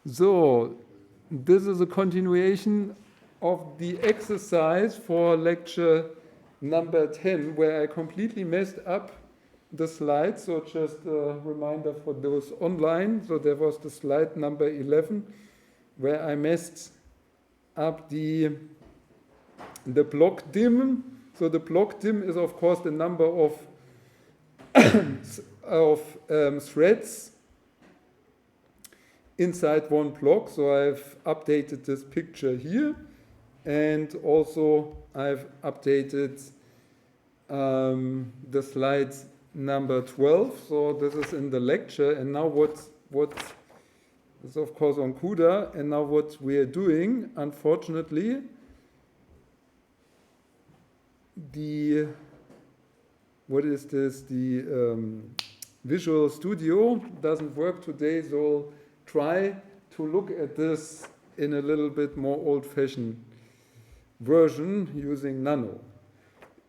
So, this is a continuation of the exercise for lecture number 10, where I completely messed up the slides. So just a reminder for those online. So there was the slide number 11, where I messed up the block dim. So the block dim is, of course, the number of threads inside one block. So I've updated this picture here, and also I've updated the slide number 12. So this is in the lecture, and now what is of course on Cuda, and now what we are doing, unfortunately, what is this? The Visual Studio doesn't work today, so try to look at this in a little bit more old-fashioned version using Nano.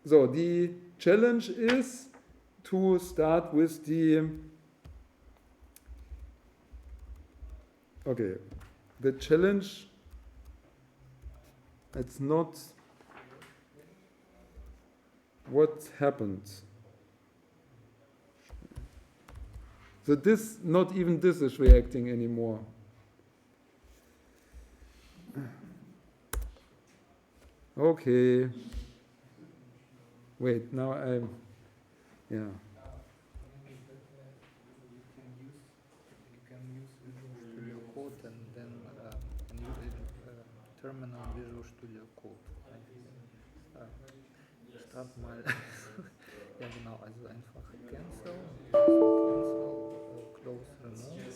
So the challenge is to start with the challenge, it's not what happened. So this, not even this is reacting anymore. Okay. Wait, now I'm, yeah. You can use Visual Studio Code and then terminal Visual Studio Code. Start mal. Ja genau, also einfach cancel, close remove.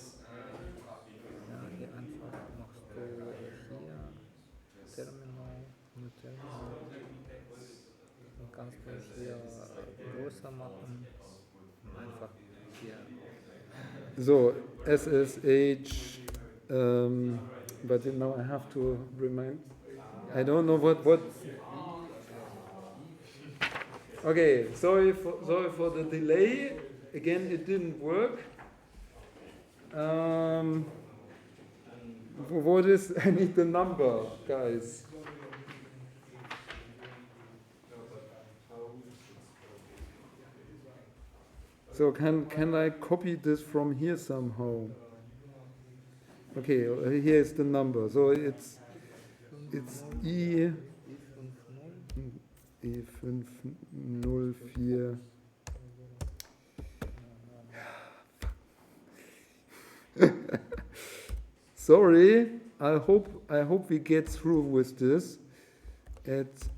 Ja, hier einfach machst du hier Terminal, New Terminal. Dann kannst du hier größer machen. Einfach hier. So, SSH, but now I have to remind. I don't know what. Okay, sorry for the delay. Again, it didn't work. What is? I need the number, guys. So can I copy this from here somehow? Okay, here is the number. So it's E504. Sorry, I hope we get through with this at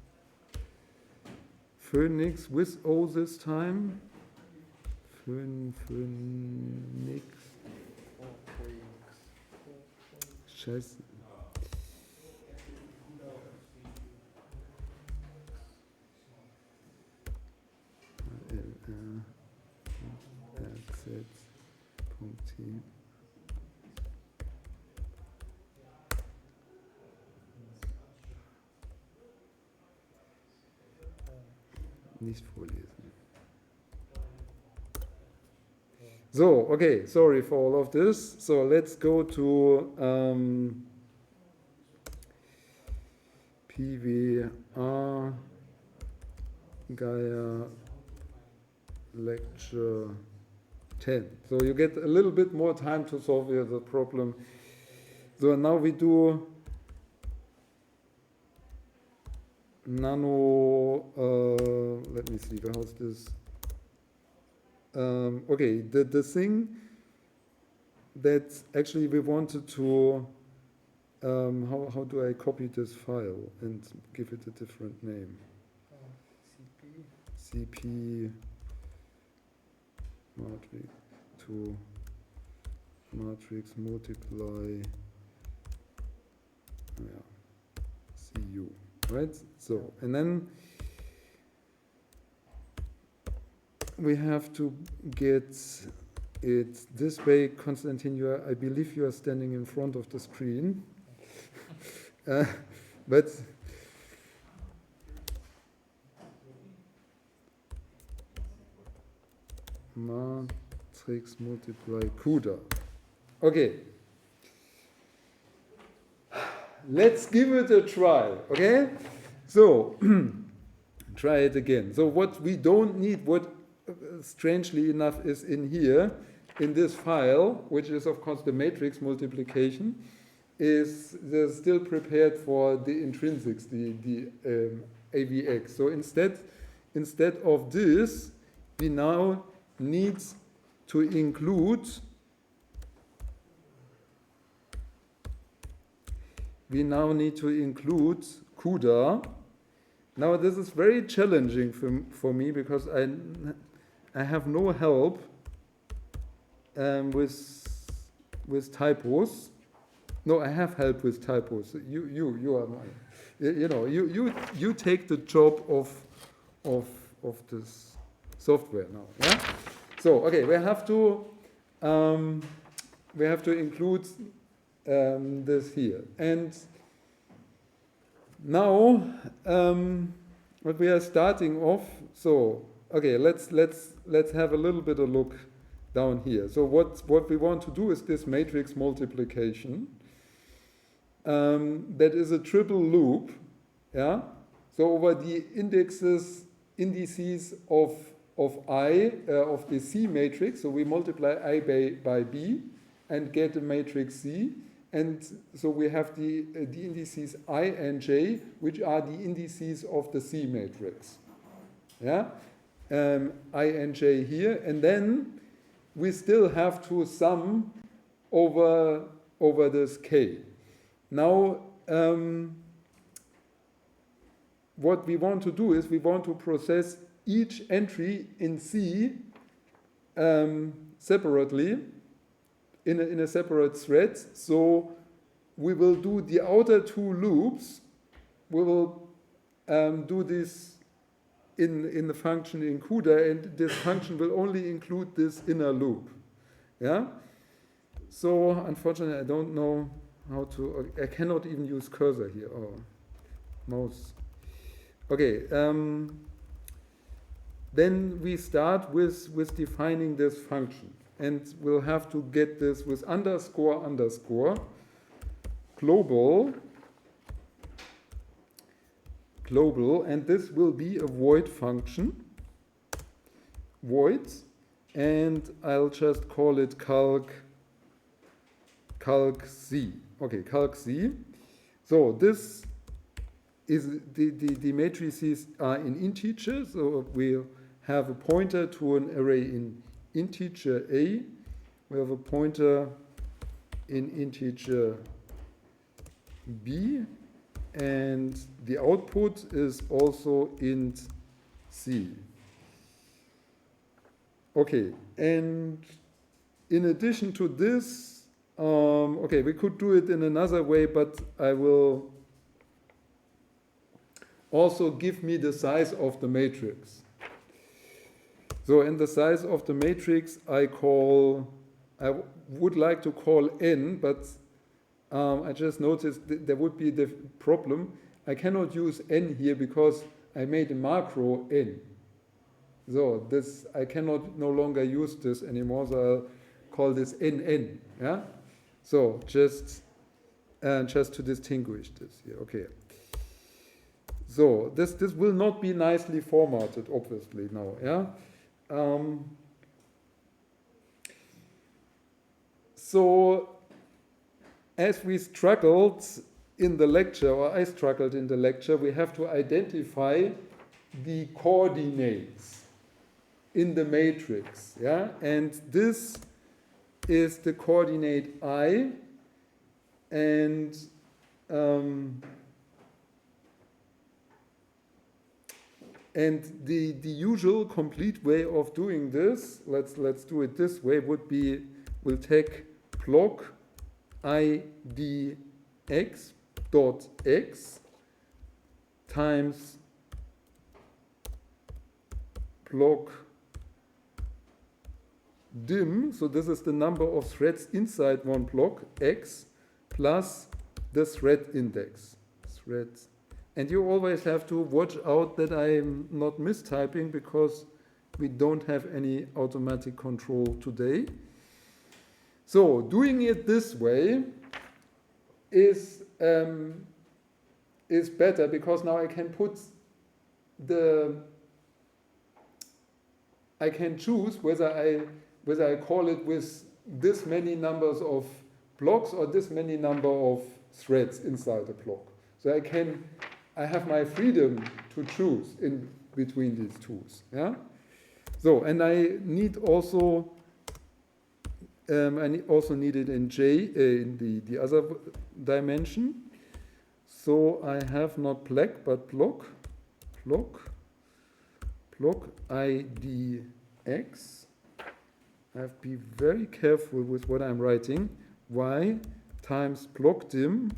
Phoenix with O this time. Phoenix. Scheiße. Nicht vorlesen. So, okay, sorry for all of this. So let's go to PWR Gaia lecture 10. So you get a little bit more time to solve the problem. So now we do Nano, let me see, how's this? Okay, the thing that actually we wanted to, how do I copy this file and give it a different name? CP matrix to matrix multiply, CU, right? So, and then we have to get it this way. Konstantin, I believe you are standing in front of the screen. But matrix multiply Cuda. Okay. let's give it a try, okay? So, try it again. So what we don't need, what strangely enough is in here, in this file, which is of course the matrix multiplication, is they're still prepared for the intrinsics, the AVX. So instead of this, we now need to include Cuda. Now this is very challenging for me because I have no help with typos. No, I have help with typos. You are mine. You take the job of this software now. Yeah. So okay, we have to include this here. And now what we are starting off. So okay, let's have a little bit of look down here. So what we want to do is this matrix multiplication. That is a triple loop. Yeah. So over the indices of I of the C matrix. So we multiply I by B and get a matrix C. And so we have the indices I and J, which are the indices of the C matrix. Yeah, I and J here, and then we still have to sum over this K. Now, what we want to do is we want to process each entry in C separately. In a separate thread, so we will do the outer two loops. We will do this in the function in Cuda, and this function will only include this inner loop. Yeah. So unfortunately, I don't know how to. I cannot even use cursor here or mouse. Okay. Then we start with defining this function. And we'll have to get this with underscore global, and this will be a void function, void, and I'll just call it calc C. Okay, calc C. So this is the matrices are in integer, so we'll have a pointer to an array in integer A, we have a pointer in integer B, and the output is also int C. Okay, and in addition to this, okay, we could do it in another way, but I will also give me the size of the matrix. So in the size of the matrix, I would like to call n, but I just noticed that there would be the problem. I cannot use n here because I made a macro n. So this I cannot no longer use this anymore. So I'll call this nn. Yeah. So just to distinguish this here. Okay. So this will not be nicely formatted, obviously now. Yeah. So as we struggled in the lecture, or I struggled in the lecture, we have to identify the coordinates in the matrix. Yeah? And this is the coordinate I, and the usual complete way of doing this, let's do it this way, would be we'll take block idx dot x times block dim, so this is the number of threads inside one block, x, plus the thread index. Threads. And you always have to watch out that I'm not mistyping because we don't have any automatic control today. So doing it this way is is better because now I can choose whether I call it with this many numbers of blocks or this many number of threads inside a block. So I have my freedom to choose in between these tools. Yeah. So, and I need also need it in J in the other dimension. So I have not black but block ID X. I have to be very careful with what I'm writing. Y times block dim.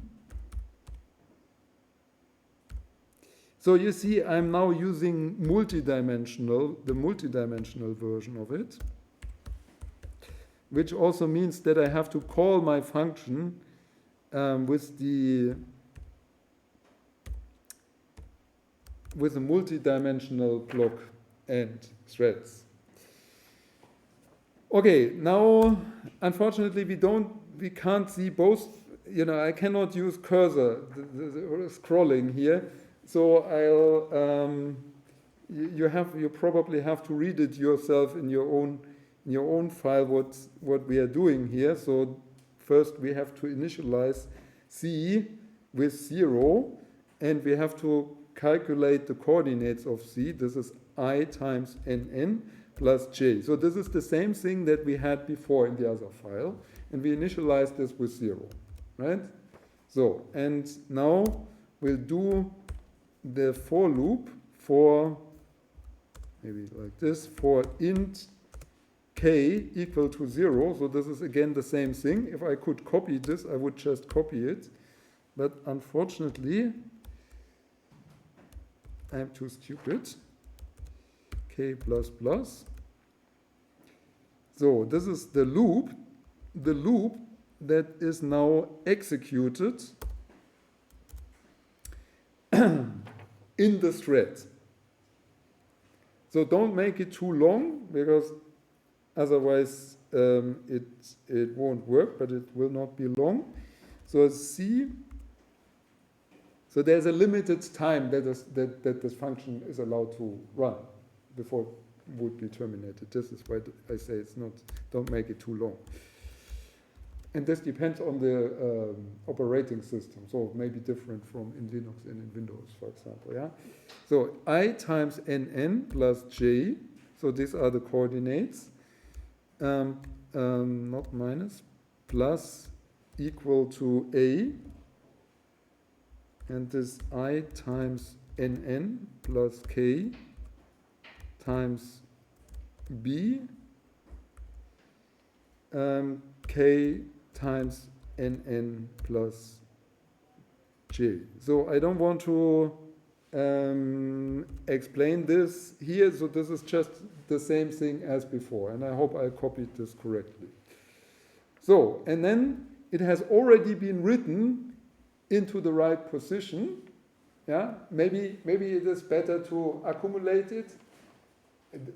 So you see, I'm now using the multidimensional version of it, which also means that I have to call my function with a multidimensional block and threads. Okay, now unfortunately we can't see both. I cannot use cursor the scrolling here. So you probably have to read it yourself in your own file what we are doing here. So first we have to initialize C with 0, and we have to calculate the coordinates of C. This is I times NN plus J. So this is the same thing that we had before in the other file, and we initialize this with 0, right? So, and now we'll do the for loop for, maybe like this, for int k equal to 0. So this is again the same thing. If I could copy this, I would just copy it. But unfortunately, I'm too stupid. K plus plus. So this is the loop that is now executed in the thread. So don't make it too long, because otherwise it won't work, but it will not be long. So C. So there's a limited time that this function is allowed to run before it would be terminated. This is why I say don't make it too long. And this depends on the operating system. So it may be different from in Linux and in Windows, for example. Yeah. So I times NN plus J. So these are the coordinates. Not minus. Plus equal to A. And this I times NN plus K times B. K times NN plus J. So I don't want to explain this here. So this is just the same thing as before. And I hope I copied this correctly. So, and then it has already been written into the right position. Yeah, maybe it is better to accumulate it.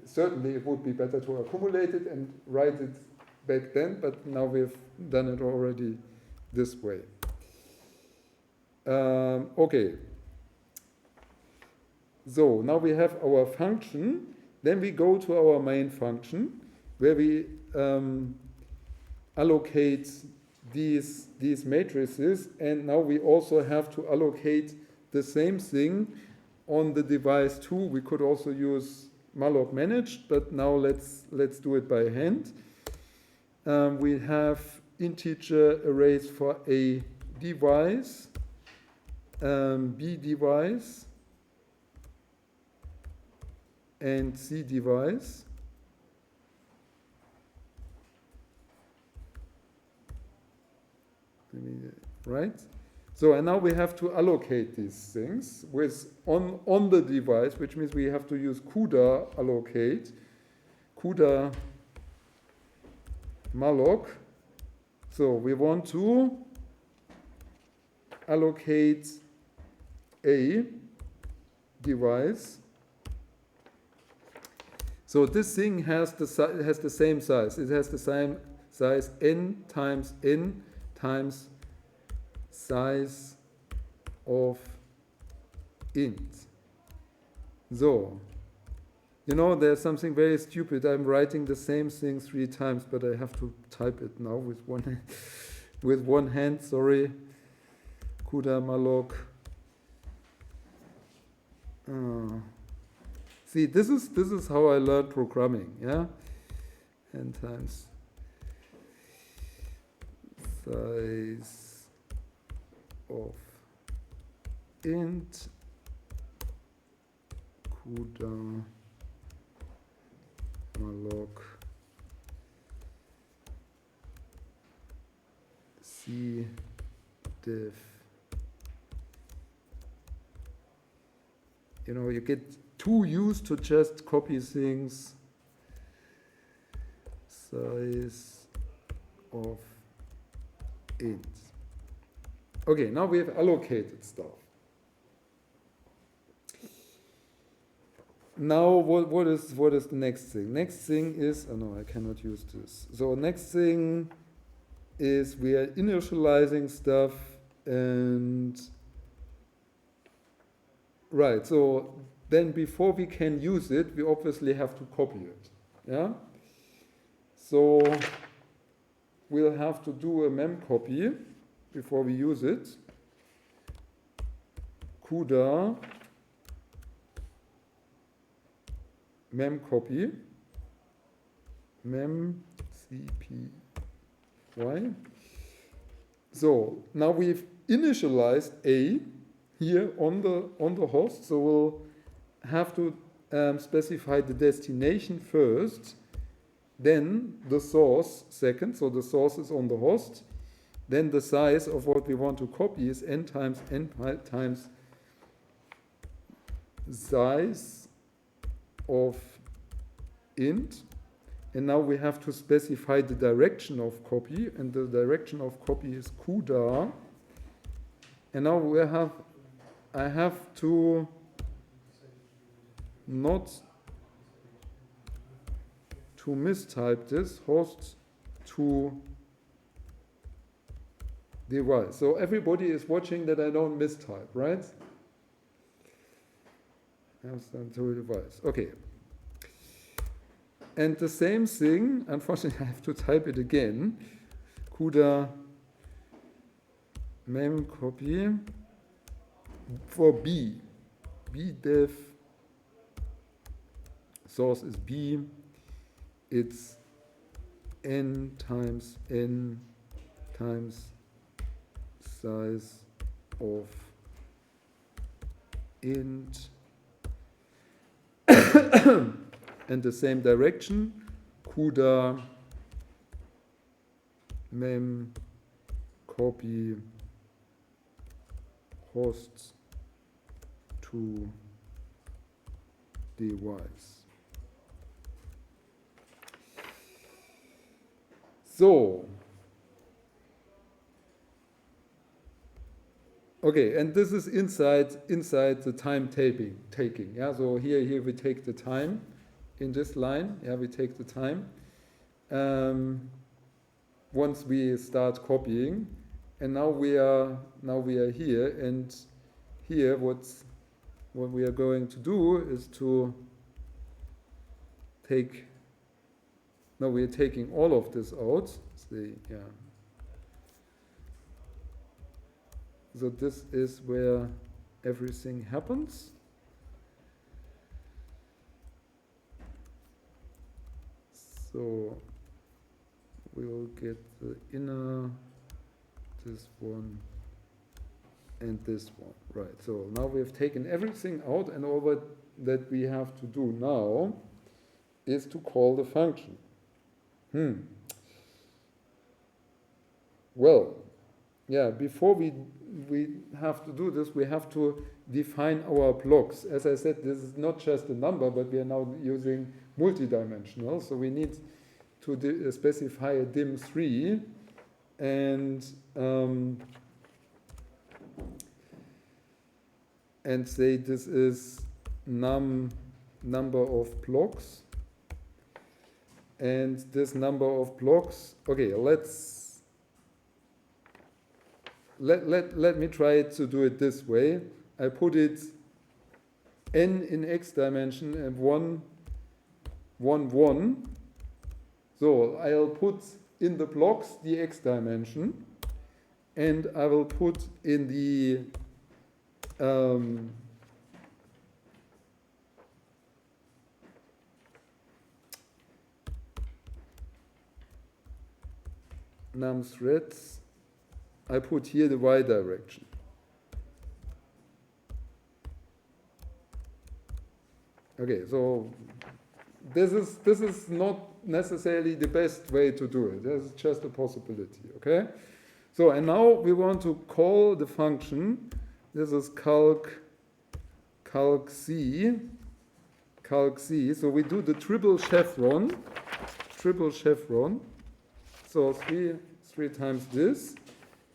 Certainly it would be better to accumulate it and write it back then, but now we've done it already this way. Okay. So now we have our function. Then we go to our main function, where we allocate these matrices, and now we also have to allocate the same thing on the device too. We could also use malloc managed, but now let's do it by hand. We have integer arrays for a device, B device, and C device. Right? So, and now we have to allocate these things with on the device, which means we have to use Cuda allocate, Cuda malloc. So we want to allocate a device. So this thing has the same size. It has the same size n times size of int. So, you know, there's something very stupid. I'm writing the same thing 3 times, but I have to type it now with one hand. Sorry. Cuda malloc. See, this is how I learned programming. Yeah, n times size of int Cuda malloc c diff. You know, you get too used to just copy things. Size of int. Okay, now we have allocated stuff. Now, what is the next thing? Next thing is, oh no, I cannot use this. So next thing is we are initializing stuff and right, so then before we can use it, we obviously have to copy it. Yeah? So we'll have to do a mem copy before we use it. Cuda mem copy mem cpy. So now we've initialized a here on the host, so we'll have to specify the destination first, then the source second, so the source is on the host, then the size of what we want to copy is n times size of int, and now we have to specify the direction of copy, and the direction of copy is Cuda, and now I have to not to mistype this host to device. So everybody is watching that I don't mistype, right? To device. Okay. And the same thing, unfortunately, I have to type it again. Cuda mem copy for b. Bdef source is b. It's n times size of int and the same direction, Cuda mem copy hosts to device. So, okay, and this is inside the time taking. Yeah, so here we take the time in this line. Yeah, we take the time once we start copying, and now we are here, and here what we are going to do is to take. Now we are taking all of this out. So this is where everything happens. So we will get the inner, this one, and this one. Right, so now we have taken everything out, and all that we have to do now is to call the function. Well, yeah, before we have to do this, we have to define our blocks. As I said, this is not just a number, but we are now using multidimensional. So we need to specify a dim3 and say this is number of blocks. And this number of blocks, okay, let's let me try to do it this way. I put it n in x dimension and 1, 1, 1. So I'll put in the blocks the x dimension, and I will put in the num threads, I put here the y direction. Okay, so this is not necessarily the best way to do it. This is just a possibility, okay? So, and now we want to call the function. This is calc C. So we do the triple chevron. So three times this,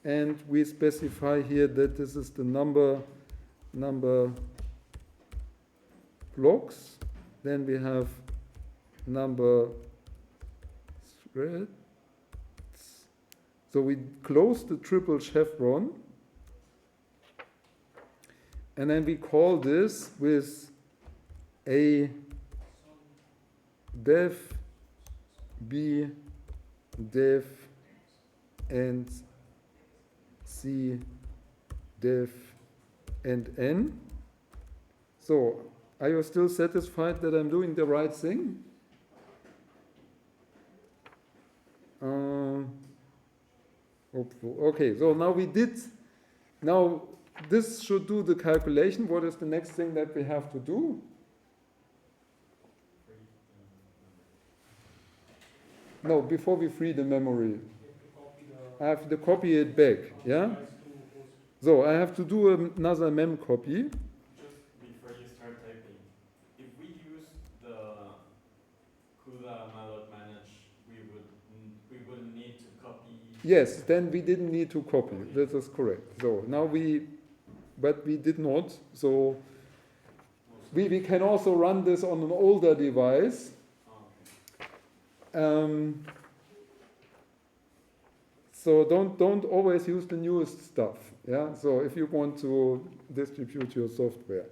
and we specify here that this is the number blocks. Then we have number threads. So we close the triple chevron, and then we call this with A def, B def, and C def, and N. So are you still satisfied that I'm doing the right thing? Okay, so now this should do the calculation. What is the next thing that we have to do? No, before we free the memory, I have to copy it back, yeah? So I have to do another mem copy. Just before you start typing, if we use the Cuda malloc-manage, we wouldn't need to copy. Yes, then we didn't need to copy. That is correct. So now but we did not. So we can also run this on an older device. So don't always use the newest stuff. Yeah. So if you want to distribute your software,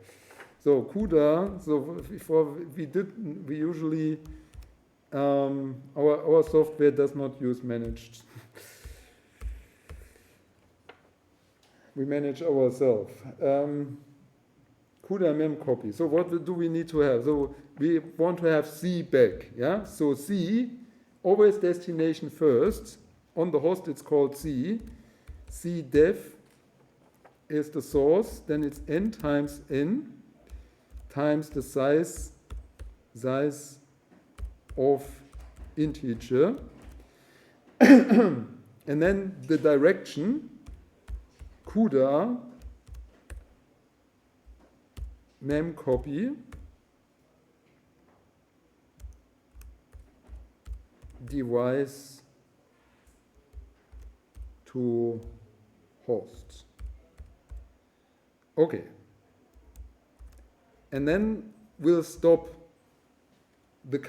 so Cuda. So before we usually our software does not use managed. We manage ourselves. Cuda mem copy. So what do we need to have? So we want to have C back. Yeah. So C, always destination first. On the host, it's called C. C def is the source. Then it's n times the size of integer. And then the direction, Cuda mem copy device to host. Okay. And then we'll stop the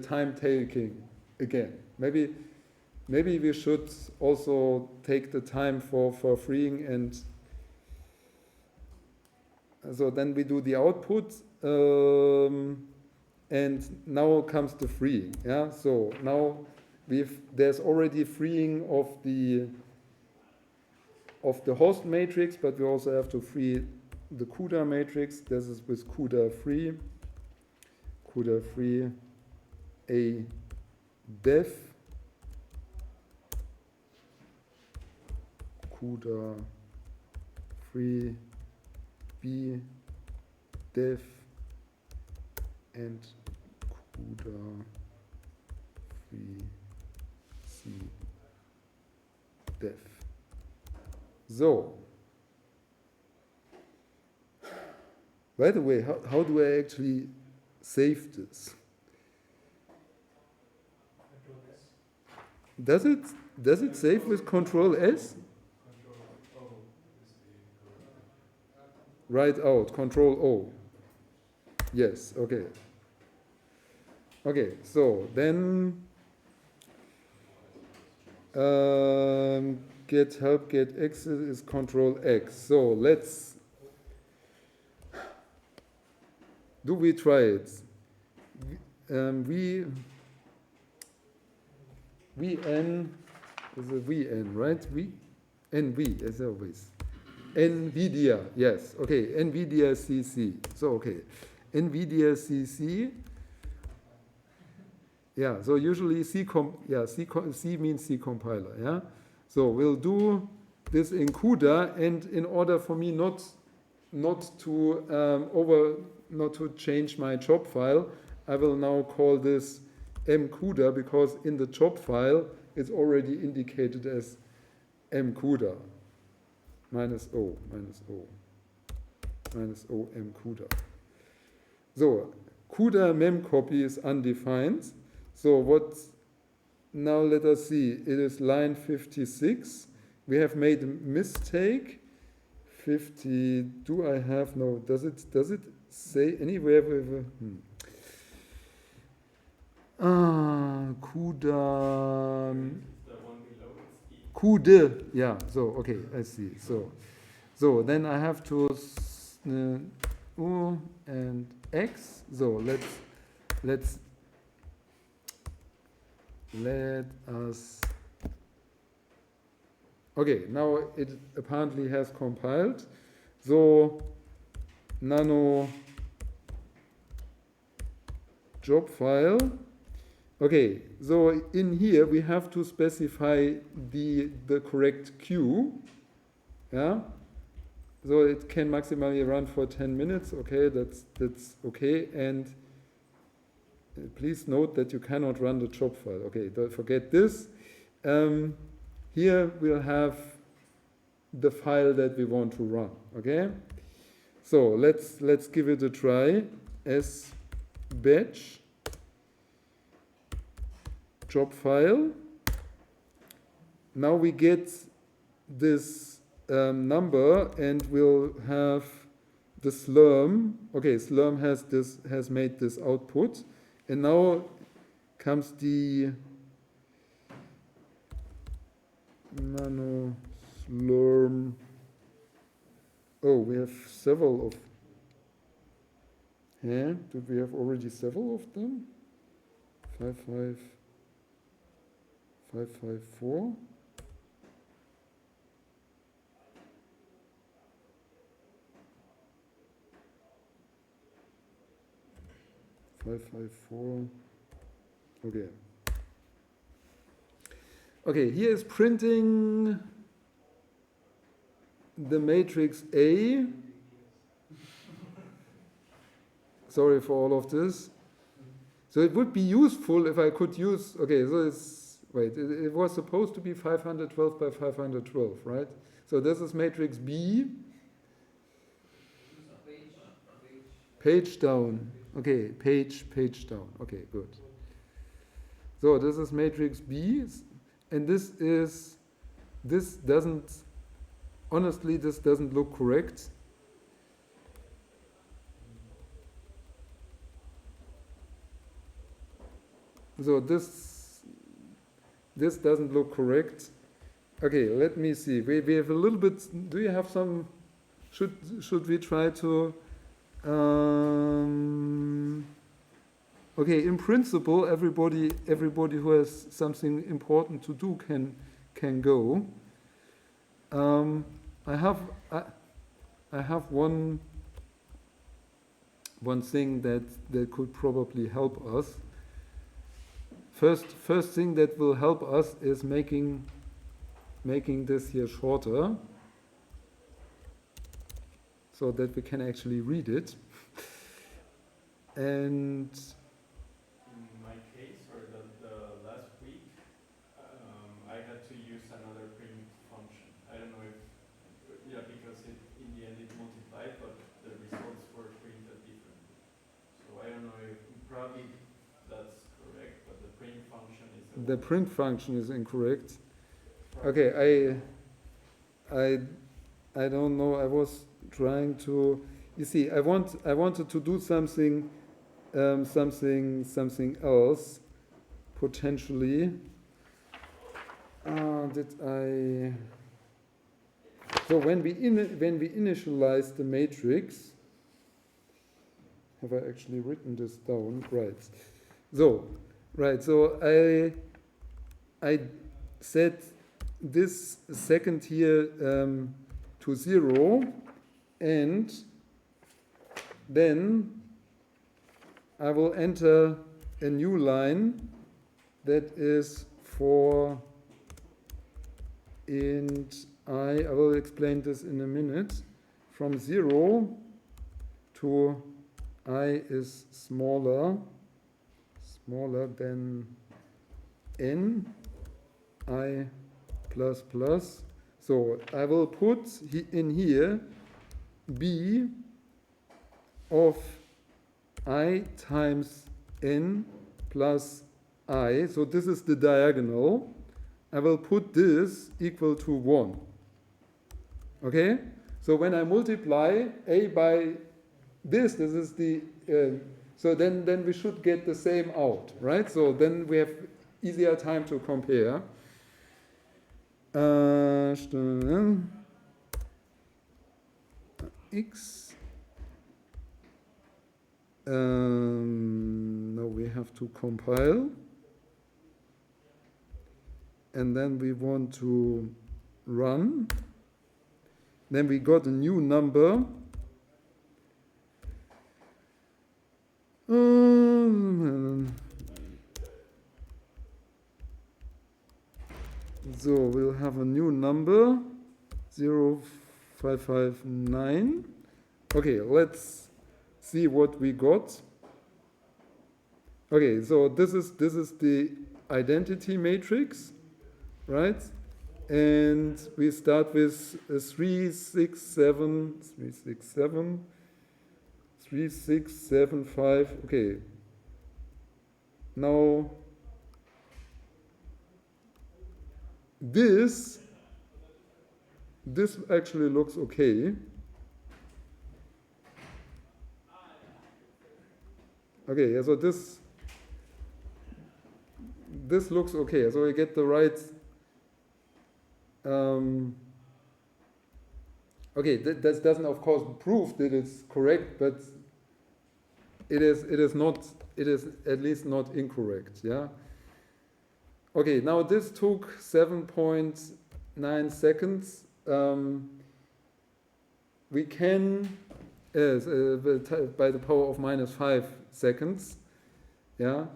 time taking again. Maybe we should also take the time for freeing, and so then we do the output, and now comes the freeing. Yeah. So now there's already freeing of the host matrix, but we also have to free the Cuda matrix. This is with Cuda free A def, Cuda free B def, and Cuda free C def. So, by the way, how do I actually save this? Does it save with Control S? Write out, Control O. Yes, okay. Okay, so then get help get X is control X. So we try it? VN is a VN, right? NV as always. NVIDIA, yes. Okay, NVIDIA CC. So okay, NVIDIA CC. Yeah. So usually C means C compiler. Yeah. So we'll do this in Cuda, and in order for me not to change my job file, I will now call this mcuda, because in the job file it's already indicated as mcuda -o mcuda. So CUDA memcopy is undefined. So what? Now let us see. It is line 56. We have made a mistake. 50. Do I have no? Does it say anywhere? CUDA. The one below is E. CUDA. Yeah. So okay, I see. So then I have to U and X. So let us. Okay, now it apparently has compiled. So nano job file. Okay, so in here we have to specify the correct queue. Yeah. So it can maximally run for 10 minutes. Okay, that's okay. And please note that you cannot run the job file. Okay, don't forget this. Here we'll have the file that we want to run. Okay, so let's give it a try. S batch job file. Now we get this number, and we'll have the slurm. Okay, slurm has made this output, and now comes the nano slurm. Oh, we have several of. Yeah, did we have already several of them? 554. 554. Okay. Okay, here is printing the matrix A. Sorry for all of this. So it would be useful if I could use, okay, so it's, wait, it was supposed to be 512 by 512, right? So this is matrix B. Page down. Okay, page down. Okay, good. So this is matrix B, and this doesn't, honestly, this doesn't look correct. So this doesn't look correct. Okay, let me see. We have a little bit. Do you have some? Should we try to? Okay, in principle, everybody who has something important to do can go. I have one thing that could probably help us. First thing that will help us is making this here shorter, so that we can actually read it. And in my case, or the last week, I had to use another print function. I don't know if, because in the end it multiplied, but the results were printed differently. So I don't know if, probably that's correct, but the print function is the print function is incorrect. Okay, I don't know. I was trying to. You see, I wanted to do something else potentially. Did I? So when we initialize the matrix, have I actually written this down? Right. So I set this second here to 0, and then I will enter a new line that is for int I will explain this in a minute, from 0 to I is smaller than n I plus plus. So I will put in here b of I times n plus I. So this is the diagonal. I will put this equal to 1. Okay? So when I multiply a by this is the, so then we should get the same out, right? So then we have easier time to compare. X. Now we have to compile. And then we want to run. Then we got a new number. So we'll have a new number, 0559. Okay, let's see what we got. Okay, so this is the identity matrix, right? And we start with 3675. Okay. Now this actually looks okay. Okay, so this looks okay. So we get the right. Okay, that doesn't of course prove that it's correct, but it is at least not incorrect. Yeah. Okay, now this took 7.9 seconds. We can, by the power of -5 seconds. Yeah.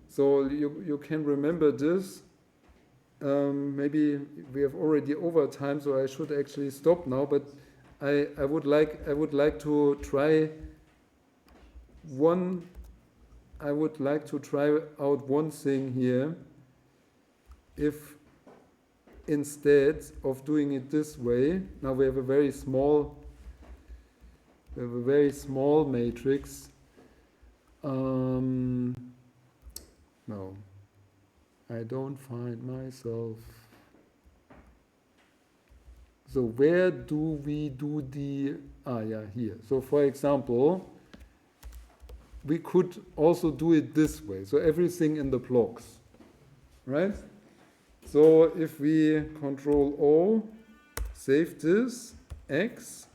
So you can remember this. Maybe we have already over time, so I should actually stop now. But I would like to try one. I would like to try out one thing here. If instead of doing it this way, now we have a very small matrix. No. I don't find myself. So where do we do the, here. So for example, we could also do it this way. So everything in the blocks, right? So if we Control O, save this, X,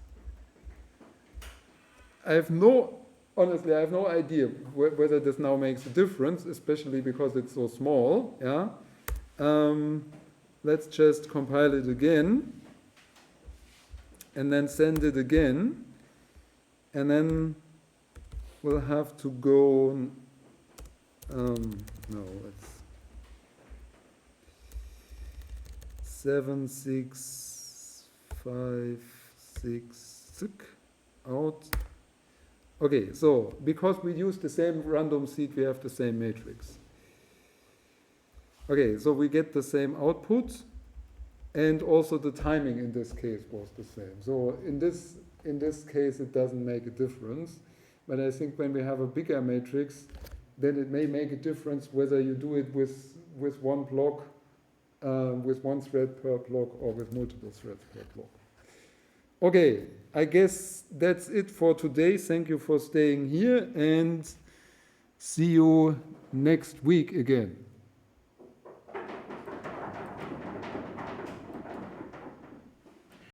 honestly, I have no idea whether this now makes a difference, especially because it's so small. Yeah. Let's just compile it again, and then send it again, and then we'll have to go. No, let's 7656 out. Okay, so because we use the same random seed, we have the same matrix. Okay, so we get the same output, and also the timing in this case was the same. So in this case, it doesn't make a difference. But I think when we have a bigger matrix, then it may make a difference whether you do it with one block, with one thread per block, or with multiple threads per block. Okay, I guess that's it for today. Thank you for staying here, and see you next week again.